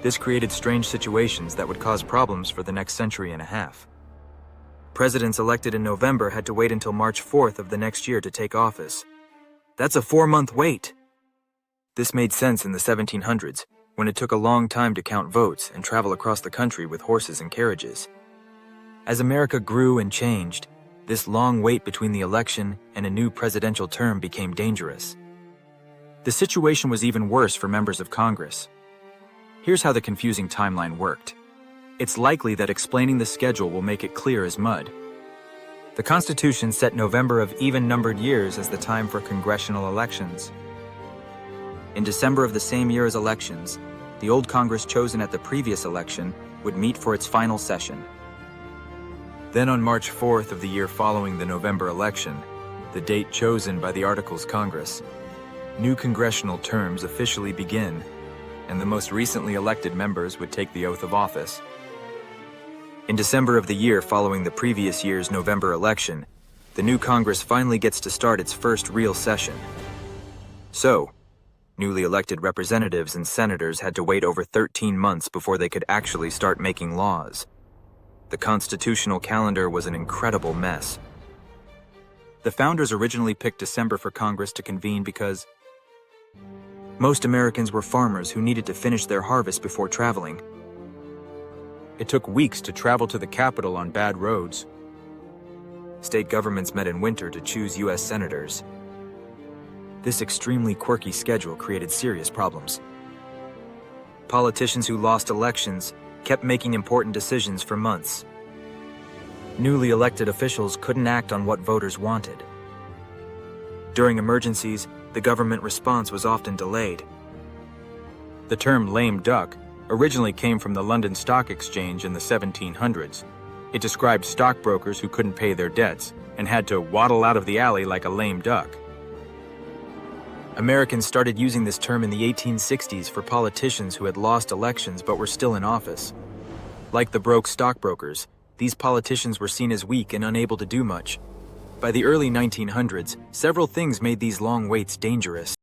This created strange situations that would cause problems for the next century and a half. Presidents elected in November had to wait until March 4th of the next year to take office. That's a 4-month wait! This made sense in the 1700s, when it took a long time to count votes and travel across the country with horses and carriages. As America grew and changed, this long wait between the election and a new presidential term became dangerous. The situation was even worse for members of Congress. Here's how the confusing timeline worked. It's likely that explaining the schedule will make it clear as mud. The Constitution set November of even-numbered years as the time for congressional elections. In December of the same year as elections, the old Congress chosen at the previous election would meet for its final session. Then on March 4th of the year following the November election, the date chosen by the Articles Congress, new congressional terms officially begin, and the most recently elected members would take the oath of office. In December of the year following the previous year's November election, the new Congress finally gets to start its first real session. So, newly elected representatives and senators had to wait over 13 months before they could actually start making laws. The constitutional calendar was an incredible mess. The founders originally picked December for Congress to convene because most Americans were farmers who needed to finish their harvest before traveling. It took weeks to travel to the Capitol on bad roads. State governments met in winter to choose U.S. senators. This extremely quirky schedule created serious problems. Politicians who lost elections kept making important decisions for months. Newly elected officials couldn't act on what voters wanted. During emergencies, the government response was often delayed. The term lame duck originally came from the London Stock Exchange in the 1700s. It described stockbrokers who couldn't pay their debts and had to waddle out of the alley like a lame duck. Americans started using this term in the 1860s for politicians who had lost elections but were still in office. Like the broke stockbrokers, these politicians were seen as weak and unable to do much. By the early 1900s, several things made these long waits dangerous.